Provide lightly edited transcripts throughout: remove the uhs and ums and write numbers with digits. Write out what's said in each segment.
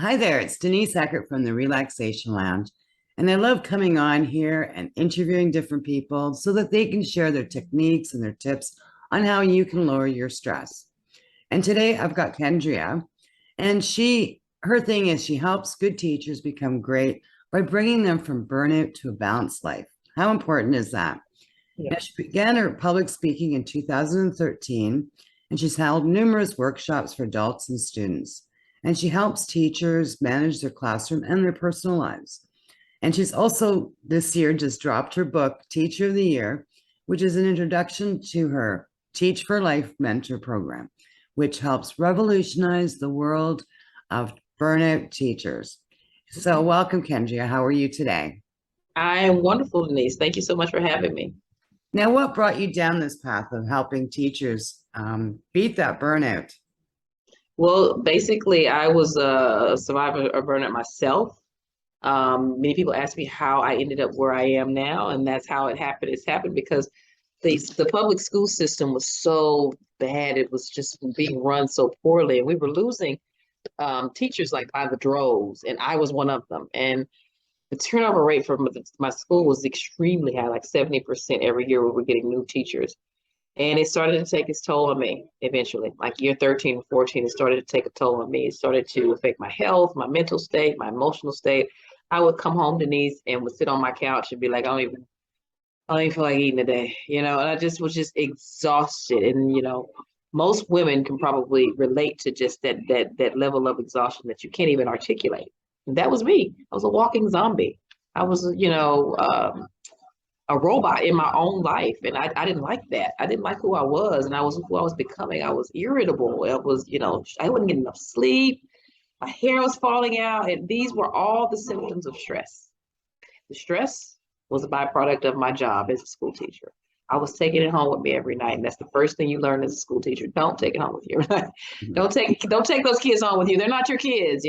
Hi there, it's Denise Eckert from the Relaxation Lounge. And I love coming on here and interviewing different people so that they can share their techniques and their tips on how you can lower your stress. And today I've got Kendria, and her thing is she helps good teachers become great by bringing them from burnout to a balanced life. How important is that? Yeah. Now, she began her public speaking in 2013, and she's held numerous workshops for adults and students. And she helps teachers manage their classroom and their personal lives. And she's also this year just dropped her book, Teacher of the Year, which is an introduction to her Teach for Life mentor program, which helps revolutionize the world of burnout teachers. So, welcome, Kendria. How are you today? I am wonderful, Denise. Thank you so much for having me. Now, what brought you down this path of helping teachers beat that burnout? Well, basically, I was a survivor of burnout myself. Many people ask me how I ended up where I am now, and that's how it happened. It's happened because the public school system was so bad. It was just being run so poorly, and we were losing teachers like by the droves, and I was one of them. And the turnover rate for my school was extremely high, like 70% every year we were getting new teachers. And it started to take its toll on me eventually. Like year 13 and 14, it started to take a toll on me. It started to affect my health, my mental state, my emotional state. I would come home, Denise, and would sit on my couch and be like, I don't even feel like eating today, and I just was just exhausted. And most women can probably relate to just that level of exhaustion that you can't even articulate. And that was me. I was a walking zombie. I was, a robot in my own life. And I didn't like that. I didn't like who I was, and I was who I was becoming. I was irritable. It was, I wouldn't get enough sleep. My hair was falling out. And these were all the symptoms of stress. The stress was a byproduct of my job as a school teacher. I was taking it home with me every night. And that's the first thing you learn as a school teacher. Don't take it home with you. Don't take those kids home with you. They're not your kids.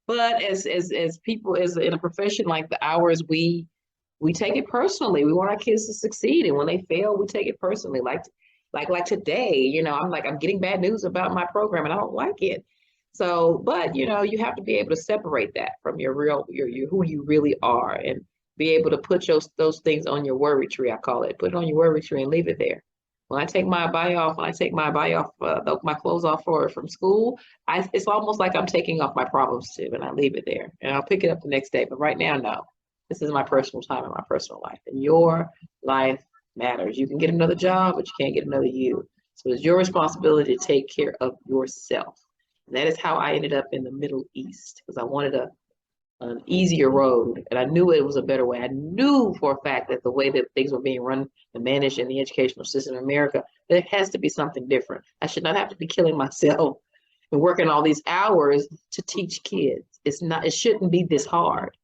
But as people, as in a profession like the ours, we take it personally. We want our kids to succeed, and when they fail, we take it personally. Like today, I'm getting bad news about my program, and I don't like it. So, but you have to be able to separate that from your real, your who you really are, and be able to put those things on your worry tree. I call it. Put it on your worry tree and leave it there. When I take my my clothes off from school, it's almost like I'm taking off my problems too, and I leave it there, and I'll pick it up the next day. But right now, no. This is my personal time and my personal life. And your life matters. You can get another job, but you can't get another you. So it's your responsibility to take care of yourself. And that is how I ended up in the Middle East, because I wanted an easier road. And I knew it was a better way. I knew for a fact that the way that things were being run and managed in the educational system in America, there has to be something different. I should not have to be killing myself and working all these hours to teach kids. It shouldn't be this hard.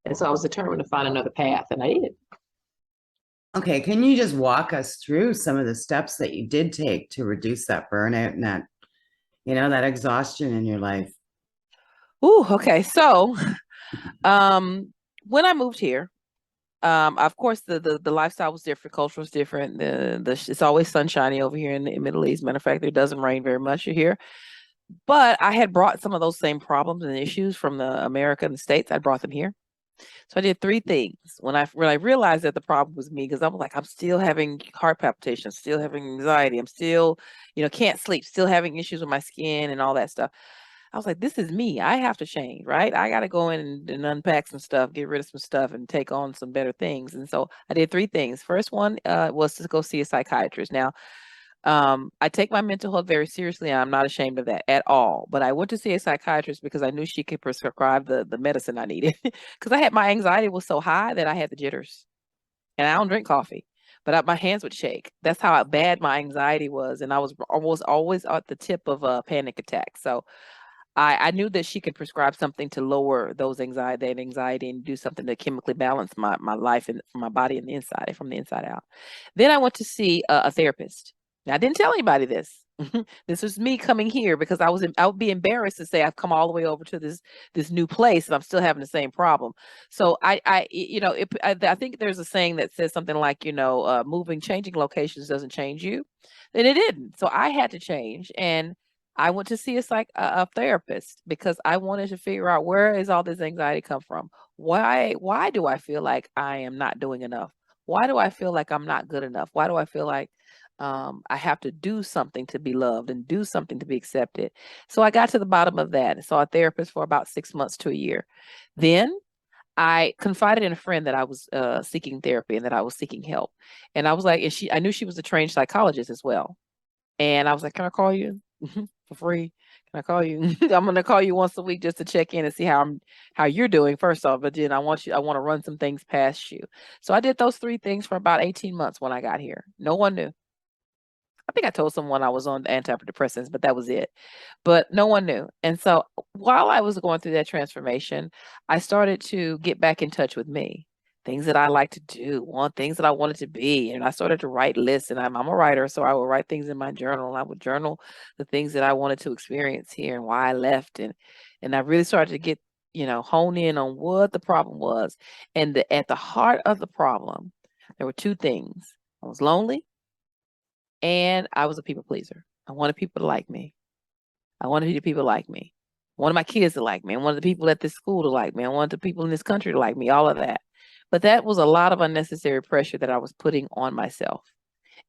And so I was determined to find another path, and I did. Okay, can you just walk us through some of the steps that you did take to reduce that burnout and that exhaustion in your life? Ooh, okay. So, when I moved here, of course, the lifestyle was different, culture was different. It's always sunshiny over here in the Middle East. Matter of fact, it doesn't rain very much here. But I had brought some of those same problems and issues from the America and the States. I brought them here. So I did three things when I realized that the problem was me, because I'm like, I'm still having heart palpitations, still having anxiety. I'm still, can't sleep, still having issues with my skin and all that stuff. I was like, this is me. I have to change, right? I got to go in and unpack some stuff, get rid of some stuff, and take on some better things. And so I did three things. First one was to go see a psychiatrist. Now, I take my mental health very seriously, and I'm not ashamed of that at all. But I went to see a psychiatrist because I knew she could prescribe the medicine I needed. Because my anxiety was so high that I had the jitters, and I don't drink coffee, but my hands would shake. That's how bad my anxiety was, and I was always at the tip of a panic attack. So I knew that she could prescribe something to lower that anxiety, and do something to chemically balance my life and my body and the inside, from the inside out. Then I went to see a therapist. Now, I didn't tell anybody this. This was me coming here because I would be embarrassed to say I've come all the way over to this new place and I'm still having the same problem. So I think there's a saying that says something like, changing locations doesn't change you. And it didn't. So I had to change. And I went to see a therapist because I wanted to figure out, where is all this anxiety come from? Why do I feel like I am not doing enough? Why do I feel like I'm not good enough? Why do I feel like I have to do something to be loved and do something to be accepted? So I got to the bottom of that and saw a therapist for about 6 months to a year. Then I confided in a friend that I was seeking therapy and that I was seeking help. And I was like, I knew she was a trained psychologist as well. And I was like, can I call you for free? Can I call you? I'm going to call you once a week just to check in and see how you're doing first off. But then I want to run some things past you. So I did those 3 things for about 18 months when I got here. No one knew. I think I told someone I was on antidepressants, but that was it. But no one knew. And so while I was going through that transformation, I started to get back in touch with me. Things that I like to do, things that I wanted to be. And I started to write lists, and I'm a writer, so I would write things in my journal. And I would journal the things that I wanted to experience here and why I left. And I really started to get, hone in on what the problem was. And at the heart of the problem, there were 2 things. I was lonely, and I was a people pleaser. I wanted people to like me. I wanted people to like me. I wanted my kids to like me. I wanted the people at this school to like me. I wanted the people in this country to like me, all of that. But that was a lot of unnecessary pressure that I was putting on myself.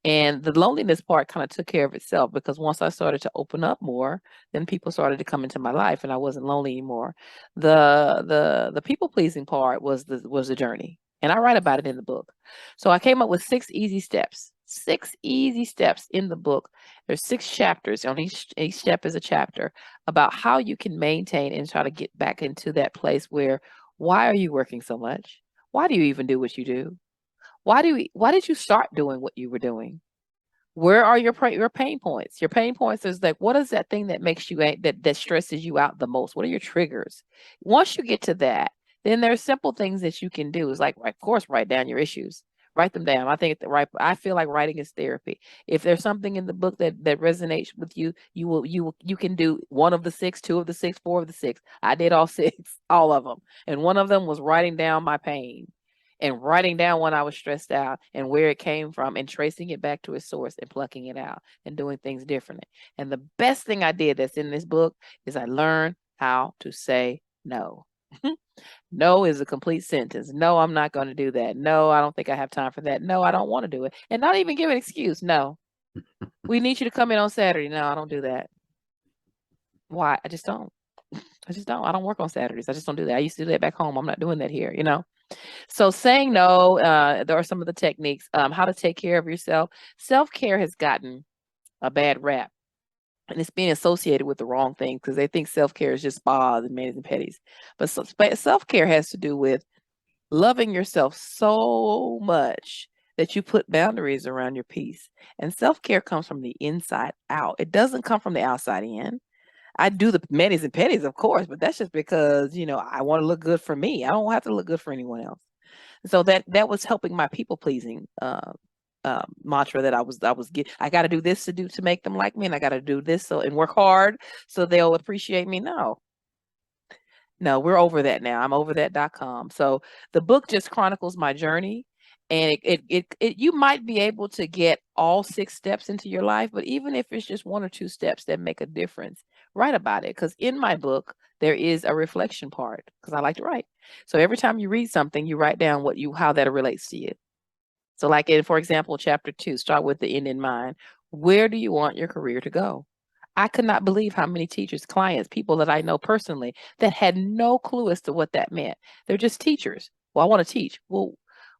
And the loneliness part kind of took care of itself, because once I started to open up more, then people started to come into my life and I wasn't lonely anymore. The people pleasing part was the journey. And I write about it in the book. So I came up with 6 easy steps. 6 easy steps in the book. There's 6 chapters. On each step is a chapter about how you can maintain and try to get back into that place where, why are you working so much? Why do you even do what you do? Why did you start doing what you were doing? Where are your pain points? Your pain points is like, what is that thing that makes you that stresses you out the most? What are your triggers? Once you get to that, then there's simple things that you can do. It's like, of course, write down your issues. Write them down. I feel like writing is therapy. If there's something in the book that resonates with you, you can do 1 of the 6, 2 of the 6, 4 of the 6. I did all 6, all of them. And one of them was writing down my pain and writing down when I was stressed out and where it came from and tracing it back to its source and plucking it out and doing things differently. And the best thing I did that's in this book is I learned how to say no. No is a complete sentence. No, I'm not going to do that. No, I don't think I have time for that. No, I don't want to do it. And not even give an excuse. No, we need you to come in on Saturday. No, I don't do that. Why? I just don't. I don't work on Saturdays. I just don't do that. I used to do that back home. I'm not doing that here, So saying no, there are some of the techniques, how to take care of yourself. Self-care has gotten a bad rap, and it's being associated with the wrong thing because they think self-care is just spas and manis and pedis. But self-care has to do with loving yourself so much that you put boundaries around your peace. And self-care comes from the inside out. It doesn't come from the outside in. I do the manis and pedis, of course, but that's just because, I want to look good for me. I don't have to look good for anyone else. So that was helping my people pleasing mantra that I was I got to do this to make them like me, and I got to do this and work hard so they'll appreciate me. No, we're over that now. I'm over that.com. So the book just chronicles my journey, and you might be able to get all 6 steps into your life, but even if it's just 1 or 2 steps that make a difference, write about it. Because in my book, there is a reflection part, because I like to write. So every time you read something, you write down how that relates to you. So like for example, chapter 2, start with the end in mind. Where do you want your career to go? I could not believe how many teachers, clients, people that I know personally that had no clue as to what that meant. They're just teachers. Well, I want to teach. Well,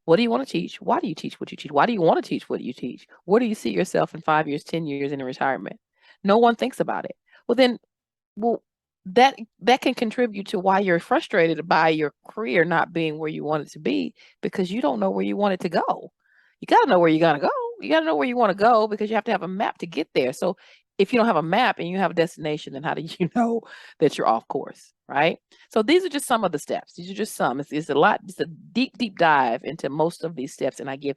what do you want to teach? Why do you teach what you teach? Why do you want to teach what you teach? Where do you see yourself in 5 years, 10 years in retirement? No one thinks about it. Well, that can contribute to why you're frustrated by your career not being where you want it to be, because you don't know where you want it to go. You got to know where you're going to go. You got to know where you want to go, because you have to have a map to get there. So if you don't have a map and you have a destination, then how do you know that you're off course, right? So these are just some of the steps. These are just some. It's a lot. It's a deep dive into most of these steps, and I give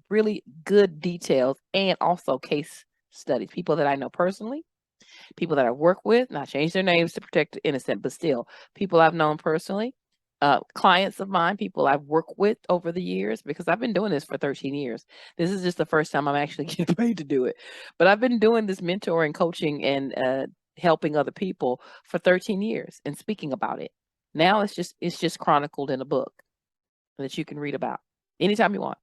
really good details and also case studies. People that I know personally, people that I work with, not change their names to protect the innocent, but still people I've known personally, clients of mine, people I've worked with over the years, because I've been doing this for 13 years. This is just the first time I'm actually getting paid to do it. But I've been doing this mentoring, coaching, and helping other people for 13 years and speaking about it. Now it's just chronicled in a book that you can read about anytime you want.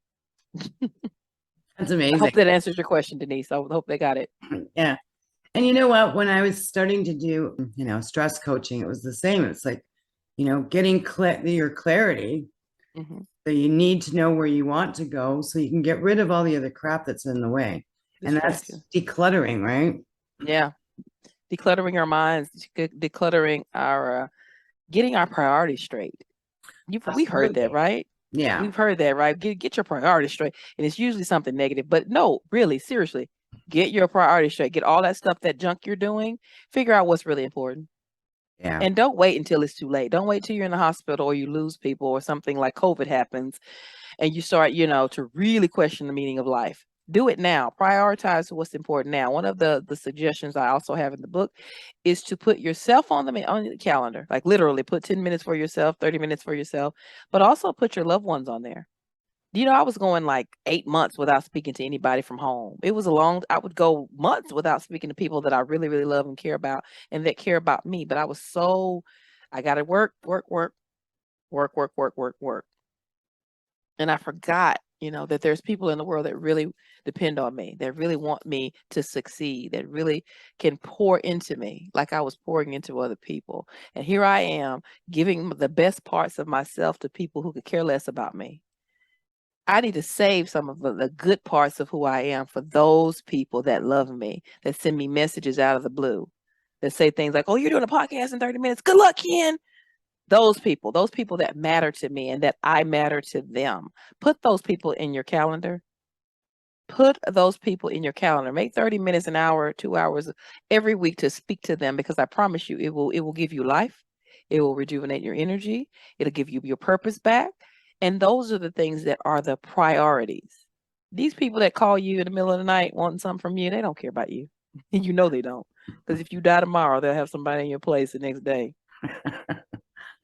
That's I amazing. hope that answers your question, Denise. I hope they got it. Yeah. And you know what? When I was starting to do, stress coaching, it was the same. It's like, getting your clarity. Mhm. So you need to know where you want to go so you can get rid of all the other crap that's in the way. And that's Distraction. decluttering, right? Yeah. Decluttering our minds, decluttering our, getting our priorities straight. We've heard that, Absolutely. right? Yeah. We've heard that, right? Get your priorities straight. And it's usually something negative. But no, really, seriously, get your priorities straight. Get all that stuff, that junk you're doing, figure out what's really important. Yeah. And don't wait until it's too late. Don't wait till you're in the hospital or you lose people or something like COVID happens and you start, to really question the meaning of life. Do it now. Prioritize what's important now. One of the suggestions I also have in the book is to put yourself on the calendar, like literally put 10 minutes for yourself, 30 minutes for yourself, but also put your loved ones on there. I was going like 8 months without speaking to anybody from home. It was I would go months without speaking to people that I really, really love and care about and that care about me. But I got to work, work, work, work, work, work, work, work. And I forgot, that there's people in the world that really depend on me, that really want me to succeed, that really can pour into me like I was pouring into other people. And here I am giving the best parts of myself to people who could care less about me. I need to save some of the good parts of who I am for those people that love me, that send me messages out of the blue, that say things like, "Oh, you're doing a podcast in 30 minutes. Good luck, Ken." Those people that matter to me and that I matter to them. Put those people in your calendar. Put those people in your calendar. Make 30 minutes, an hour, 2 hours every week to speak to them, because I promise you it will give you life. It will rejuvenate your energy. It'll give you your purpose back. And those are the things that are the priorities. These people that call you in the middle of the night wanting something from you, they don't care about you. You know they don't. Because if you die tomorrow, they'll have somebody in your place the next day.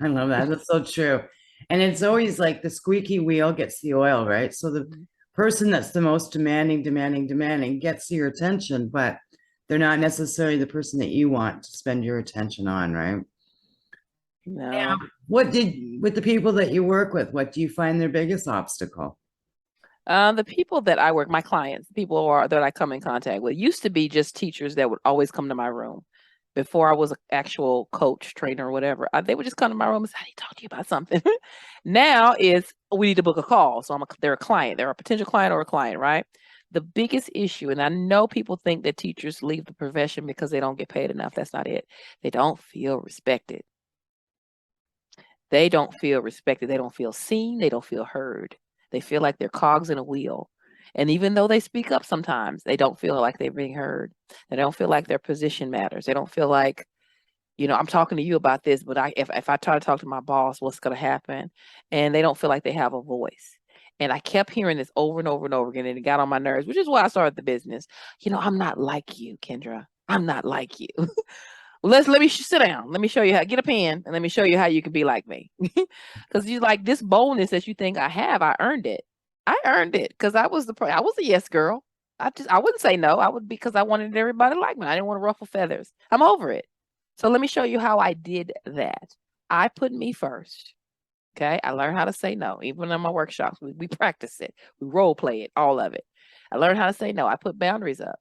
I love that. That's so true. And it's always like the squeaky wheel gets the oil, right? So the person that's the most demanding gets your attention, but they're not necessarily the person that you want to spend your attention on, right? No. With the people that you work with, what do you find their biggest obstacle? The people that I work, my clients, that I come in contact with, used to be just teachers that would always come to my room. Before I was an actual coach, trainer, or whatever, they would just come to my room and say, "I need to talk to you about something." Now we need to book a call. So they're a client, they're a potential client or a client, right? The biggest issue, and I know people think that teachers leave the profession because they don't get paid enough. That's not it. They don't feel respected. They don't feel respected. They don't feel seen. They don't feel heard. They feel like they're cogs in a wheel. And even though they speak up sometimes, they don't feel like they're being heard. They don't feel like their position matters. They don't feel like, I'm talking to you about this, but if I try to talk to my boss, what's going to happen? And they don't feel like they have a voice. And I kept hearing this over and over and over again, and it got on my nerves, which is why I started the business. I'm not like you, Kendra. I'm not like you. Let me sit down. Let me show you how. Get a pen and let me show you how you can be like me. Because you like this boldness that you think I have. I earned it. I earned it because I was a yes girl. I wouldn't say no. I would, because I wanted everybody to like me. I didn't want to ruffle feathers. I'm over it. So let me show you how I did that. I put me first. Okay. I learned how to say no. Even in my workshops, we practice it. We role play it, all of it. I learned how to say no. I put boundaries up.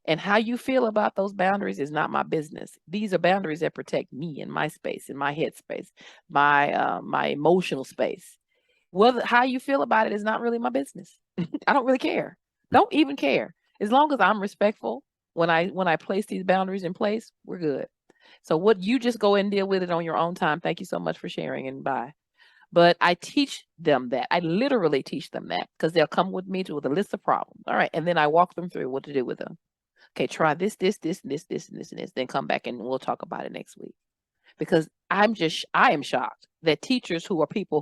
And how you feel about those boundaries is not my business. These are boundaries that protect me and my space, in my head space, my emotional space. Well, how you feel about it is not really my business. I don't really care. Don't even care. As long as I'm respectful when I place these boundaries in place, we're good. So what you just go and deal with it on your own time. Thank you so much for sharing, and bye. But I teach them that. I literally teach them that, because they'll come with me with a list of problems. All right. And then I walk them through what to do with them. Okay, try this, and this. Then come back and we'll talk about it next week. Because I am shocked that teachers who are people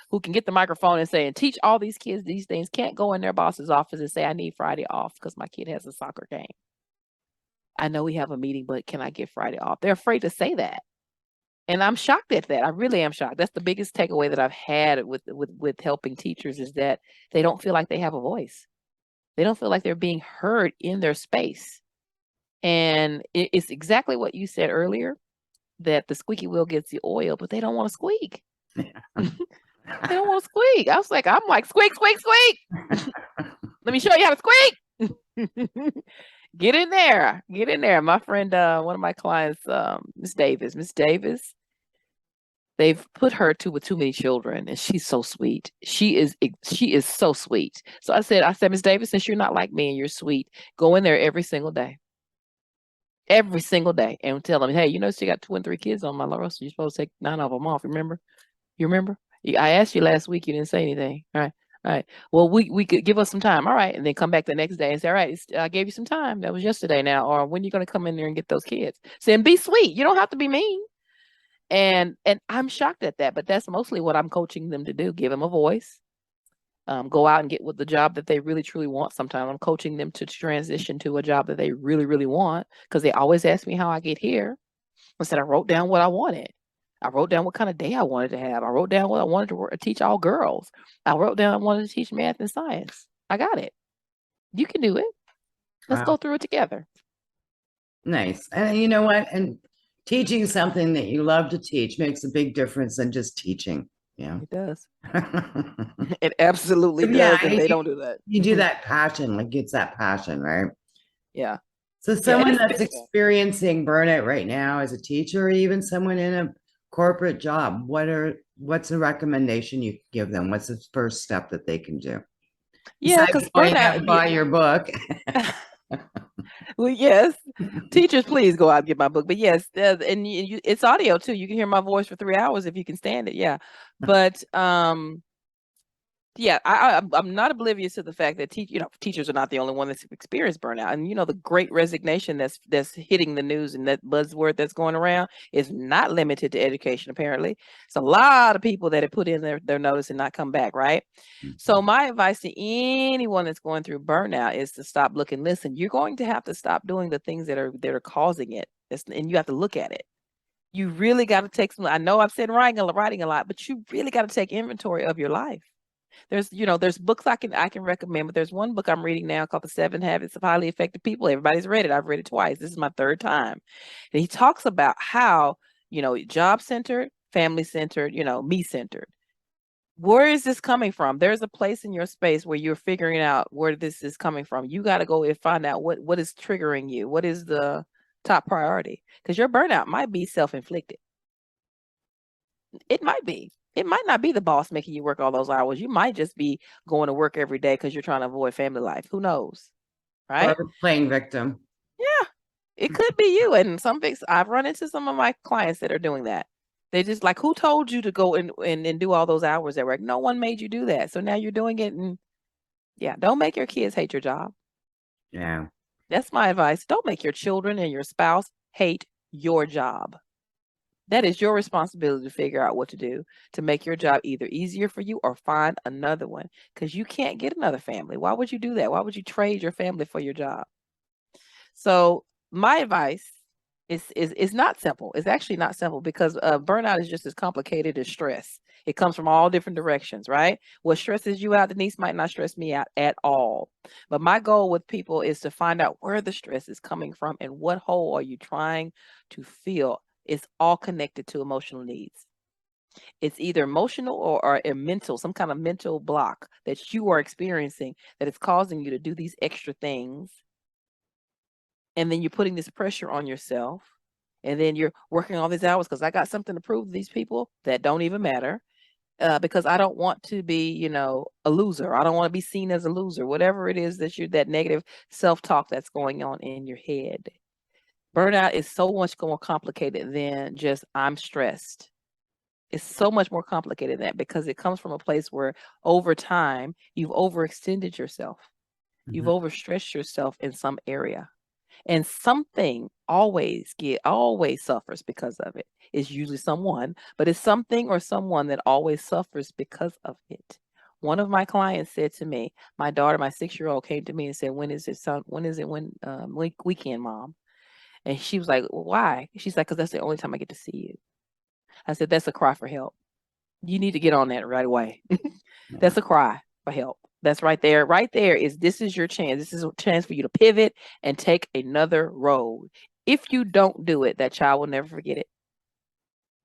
who can get the microphone and say, and teach all these kids these things, can't go in their boss's office and say, "I need Friday off because my kid has a soccer game. I know we have a meeting, but can I get Friday off?" They're afraid to say that. And I'm shocked at that. I really am shocked. That's the biggest takeaway that I've had with helping teachers is that they don't feel like they have a voice. They don't feel like they're being heard in their space. And it's exactly what you said earlier, that the squeaky wheel gets the oil, but they don't want to squeak. They don't want to squeak. I'm like, squeak, squeak, squeak. Let me show you how to squeak. Get in there. Get in there. My friend, one of my clients, Miss Davis, they've put her with too many children, and she's so sweet. She is so sweet. So I said, Miss Davis, since you're not like me and you're sweet, go in there every single day. Every single day, and tell them, hey, you know, she got 2 and 3 kids on my roster. You're supposed to take 9 of them off. Remember? You remember? I asked you last week. You didn't say anything. All right. Well, we could give us some time. All right, and then come back the next day and say, all right, I gave you some time. That was yesterday now, or when are you going to come in there and get those kids? Say, and be sweet. You don't have to be mean. And I'm shocked at that, but that's mostly what I'm coaching them to do. Give them a voice. Go out and get with the job that they really truly want. Sometimes I'm coaching them to transition to a job that they really, really want, because they always ask me how I get here. I said, I wrote down what I wanted. I wrote down what kind of day I wanted to have. I wrote down what I wanted to teach all girls. I wrote down I wanted to teach math and science. I got it. You can do it. Let's Wow. go through it together. Nice. And you know what? And teaching something that you love to teach makes a big difference than just teaching. Yeah. It does. It absolutely does. Yeah, And they don't do that. You do that passion, like it's that passion, right? Yeah. So someone that's physical. experiencing burnout right now as a teacher, or even someone in a corporate job, what's a recommendation you give them? What's the first step that they can do? Yeah, Besides because going out to burnout. buy your book. Well, yes, teachers, please go out and get my book. But yes, and it's audio too. You can hear my voice for 3 hours if you can stand it. Yeah, but yeah, I'm not oblivious to the fact that teachers are not the only one that's experienced burnout, and the great resignation that's hitting the news, and that buzzword that's going around is not limited to education. Apparently, it's a lot of people that have put in their notice and not come back. Right. So my advice to anyone that's going through burnout is to stop, look, and listen. You're going to have to stop doing the things that are causing it, and you have to look at it. You really got to take some. I know I've said writing a lot, but you really got to take inventory of your life. There's books I can recommend, but there's one book I'm reading now called The 7 Habits of Highly Effective People. Everybody's read it. I've read it twice. This is my 3rd time. And he talks about how, job centered, family centered, me centered. Where is this coming from? There's a place in your space where you're figuring out where this is coming from. You got to go and find out what is triggering you. What is the top priority? Because your burnout might be self-inflicted. It might be. It might not be the boss making you work all those hours. You might just be going to work every day because you're trying to avoid family life. Who knows? Right? Or playing victim. Yeah. It could be you. And I've run into some of my clients that are doing that. They just like, who told you to go and do all those hours at work? No one made you do that. So now you're doing it. And yeah, don't make your kids hate your job. Yeah. That's my advice. Don't make your children and your spouse hate your job. That is your responsibility to figure out what to do to make your job either easier for you or find another one, because you can't get another family. Why would you do that? Why would you trade your family for your job? So my advice is not simple. It's actually not simple, because burnout is just as complicated as stress. It comes from all different directions, right? What stresses you out, Denise, might not stress me out at all. But my goal with people is to find out where the stress is coming from and what hole are you trying to fill. It's all connected to emotional needs. It's either emotional or a mental, some kind of mental block that you are experiencing that is causing you to do these extra things. And then you're putting this pressure on yourself. And then you're working all these hours because I got something to prove to these people that don't even matter. Because I don't want to be, a loser. I don't want to be seen as a loser. Whatever it is that negative self-talk that's going on in your head. Burnout is so much more complicated than just I'm stressed. It's so much more complicated than that, because it comes from a place where over time you've overextended yourself. You've overstretched yourself in some area. And something always suffers because of it. It's usually someone, but it's something or someone that always suffers because of it. One of my clients said to me, my daughter, my 6-year-old, came to me and said, when is it weekend, Mom? And she was like, well, why? She's like, because that's the only time I get to see you. I said, that's a cry for help. You need to get on that right away. That's a cry for help. That's right there. Right there this is your chance. This is a chance for you to pivot and take another road. If you don't do it, that child will never forget it.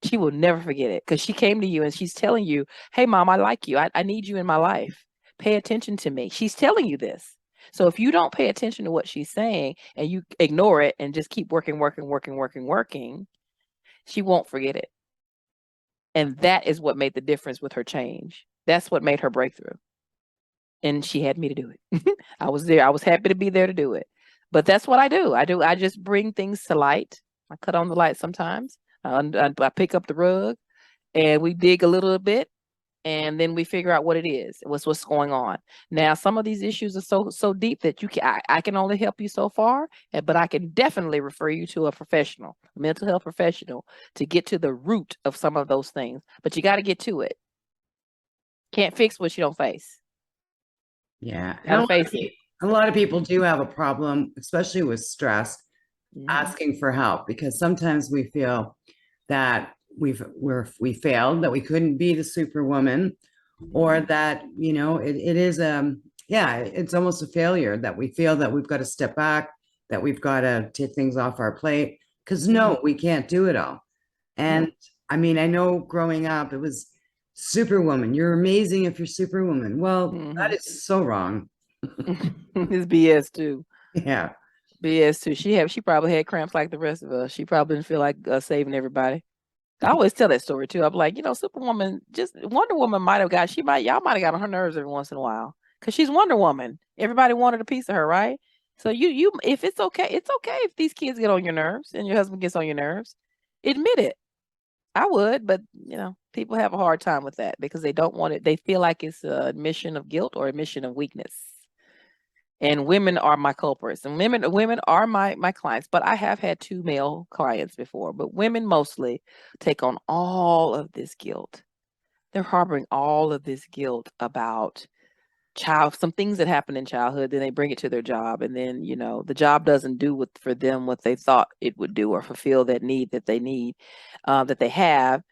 She will never forget it because she came to you and she's telling you, hey, mom, I like you. I need you in my life. Pay attention to me. She's telling you this. So if you don't pay attention to what she's saying and you ignore it and just keep working, she won't forget it. And that is what made the difference with her change. That's what made her breakthrough. And she had me to do it. I was there. I was happy to be there to do it. But that's what I do. I just bring things to light. I cut on the light sometimes. I pick up the rug and we dig a little bit and then we figure out what it is, what's going on. Now, some of these issues are so deep that I can only help you so far, but I can definitely refer you to a professional, a mental health professional, to get to the root of some of those things. But you got to get to it. Can't fix what you don't face. Yeah. Gotta face it. A lot of people do have a problem, especially with stress, asking for help, because sometimes we feel that we failed, that we couldn't be the superwoman, or that, it is it's almost a failure, that we feel that we've got to step back, that we've got to take things off our plate, because no, we can't do it all. And I mean, I know growing up it was superwoman, you're amazing if you're superwoman. Well, that is so wrong. It's BS too. Yeah. BS too. She probably had cramps like the rest of us. She probably didn't feel like saving everybody. I always tell that story too. I'm like, Superwoman, just Wonder Woman y'all might have got on her nerves every once in a while because she's Wonder Woman. Everybody wanted a piece of her, right? So if it's okay if these kids get on your nerves and your husband gets on your nerves, admit it. I would, but people have a hard time with that because they don't want it. They feel like it's a admission of guilt or admission of weakness. And women are my culprits, and women are my clients, but I have had 2 male clients before, but women mostly take on all of this guilt. They're harboring all of this guilt about some things that happen in childhood, then they bring it to their job, and then, the job doesn't do for them what they thought it would do or fulfill that need that they need, that they have.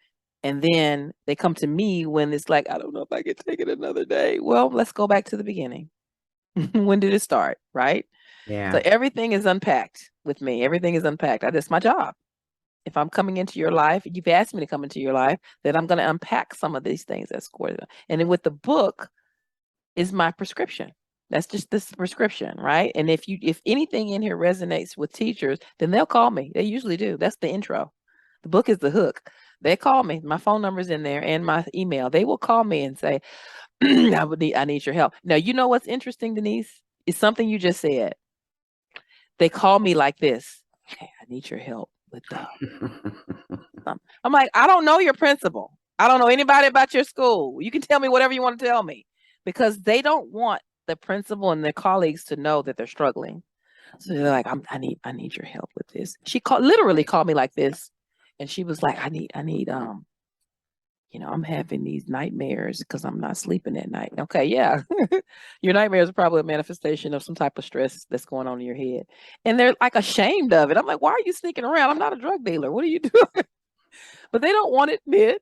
And then they come to me when it's like, I don't know if I can take it another day. Well, let's go back to the beginning. When did it start? Right. Yeah. So everything is unpacked with me. Everything is unpacked. That's my job. If I'm coming into your life, you've asked me to come into your life, then I'm going to unpack some of these things that's core. And then with the book is my prescription. That's just this prescription, right? And if anything in here resonates with teachers, then they'll call me. They usually do. That's the intro. The book is the hook. They call me. My phone number's in there and my email. They will call me and say, I need your help. Now, you know what's interesting, Denise? It's something you just said. They call me like this. Okay, I need your help with I'm like, I don't know your principal. I don't know anybody about your school. You can tell me whatever you want to tell me, because they don't want the principal and their colleagues to know that they're struggling. So they're like, I need your help with this. She literally called me like this, and she was like, I need I'm having these nightmares because I'm not sleeping at night. Okay, yeah. Your nightmares are probably a manifestation of some type of stress that's going on in your head. And they're like ashamed of it. I'm like, why are you sneaking around? I'm not a drug dealer. What are you doing? But they don't want to admit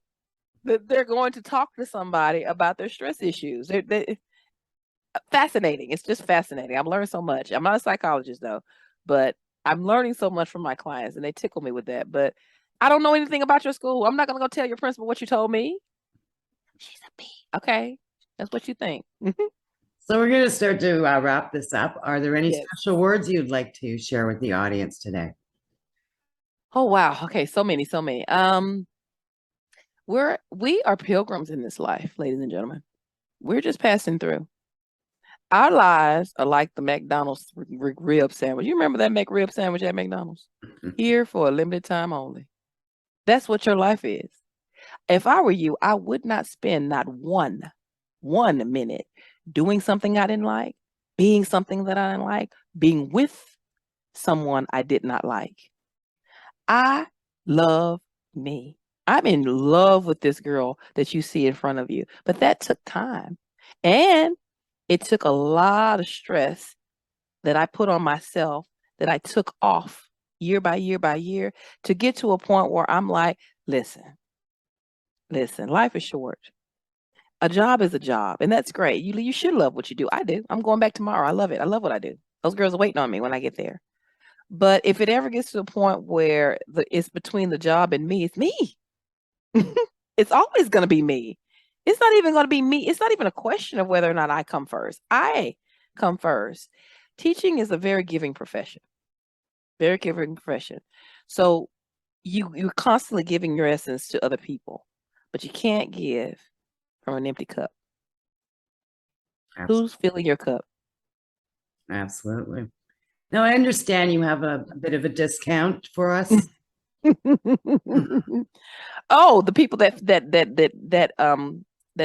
that they're going to talk to somebody about their stress issues. Fascinating. It's just fascinating. I've learned so much. I'm not a psychologist though, but I'm learning so much from my clients and they tickle me with that. But I don't know anything about your school. I'm not going to go tell your principal what you told me. She's a B. Okay. That's what you think. So we're going to start to wrap this up. Are there any special words you'd like to share with the audience today? Oh, wow. Okay. So many. We are pilgrims in this life, ladies and gentlemen. We're just passing through. Our lives are like the McDonald's rib sandwich. You remember that McRib sandwich at McDonald's? Here for a limited time only. That's what your life is. If I were you, I would not spend not one minute doing something I didn't like, being something that I didn't like, being with someone I did not like. I love me. I'm in love with this girl that you see in front of you, but that took time. And it took a lot of stress that I put on myself, that I took off year by year by year, to get to a point where I'm like, listen, Listen, life is short. A job is a job, and that's great. You should love what you do. I do. I'm going back tomorrow. I love it. I love what I do. Those girls are waiting on me when I get there. But if it ever gets to a point where it's between the job and me, it's me. It's always going to be me. It's not even going to be me. It's not even a question of whether or not I come first. I come first. Teaching is a very giving profession. Very giving profession. So you're constantly giving your essence to other people, but you can't give from an empty cup. Who's filling your cup? Absolutely. Now, I understand you have a bit of a discount for us. Oh, the people that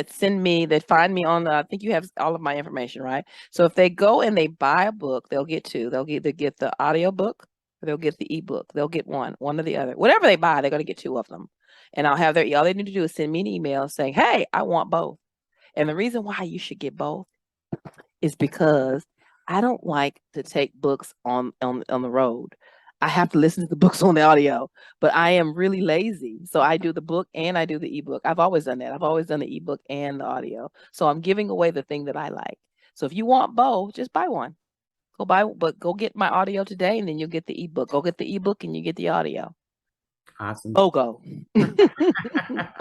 send me, that find me on I think you have all of my information, right? So if they go and they buy a book, they'll get two. They'll either get the audio book or they'll get the ebook. They'll get one or the other. Whatever they buy, they're going to get two of them. And I'll have all they need to do is send me an email saying, "Hey, I want both." And the reason why you should get both is because I don't like to take books on the road. I have to listen to the books on the audio, but I am really lazy. So I do the book and I do the ebook. I've always done that. I've always done the ebook and the audio. So I'm giving away the thing that I like. So if you want both, just buy one. Go get my audio today and then you'll get the ebook. Go get the ebook and you get the audio. Awesome. Go.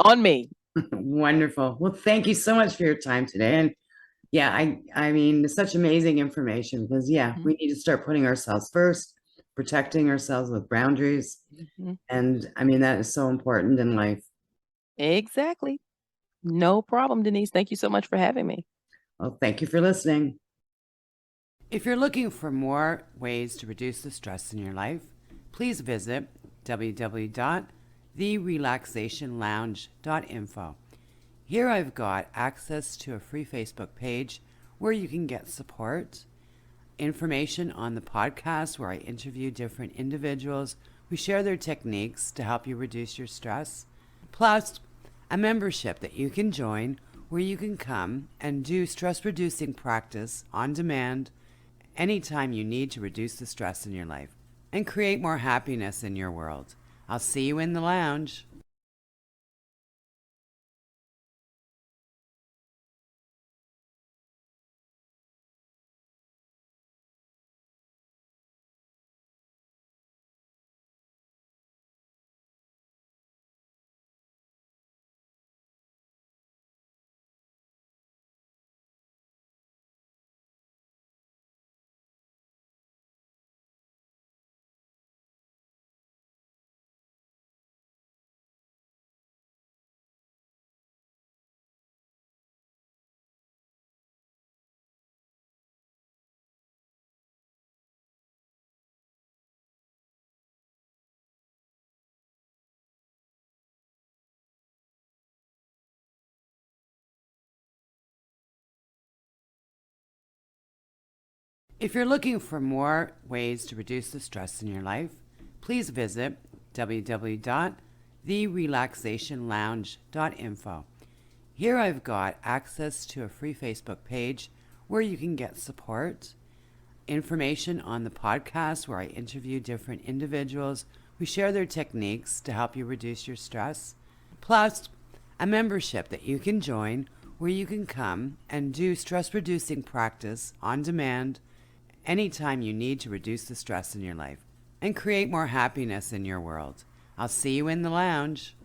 On me. Wonderful. Well, thank you so much for your time today. And yeah, I mean, it's such amazing information because we need to start putting ourselves first, protecting ourselves with boundaries. And I mean, that is so important in life. Exactly. No problem, Denise. Thank you so much for having me. Well, thank you for listening. If you're looking for more ways to reduce the stress in your life, please visit www.therelaxationlounge.info. Here I've got access to a free Facebook page where you can get support, information on the podcast where I interview different individuals who share their techniques to help you reduce your stress, plus a membership that you can join where you can come and do stress-reducing practice on demand anytime you need to reduce the stress in your life and create more happiness in your world. I'll see you in the lounge. If you're looking for more ways to reduce the stress in your life, please visit www.therelaxationlounge.info. Here I've got access to a free Facebook page where you can get support, information on the podcast where I interview different individuals who share their techniques to help you reduce your stress, plus a membership that you can join where you can come and do stress-reducing practice on demand anytime you need to reduce the stress in your life and create more happiness in your world. I'll see you in the lounge.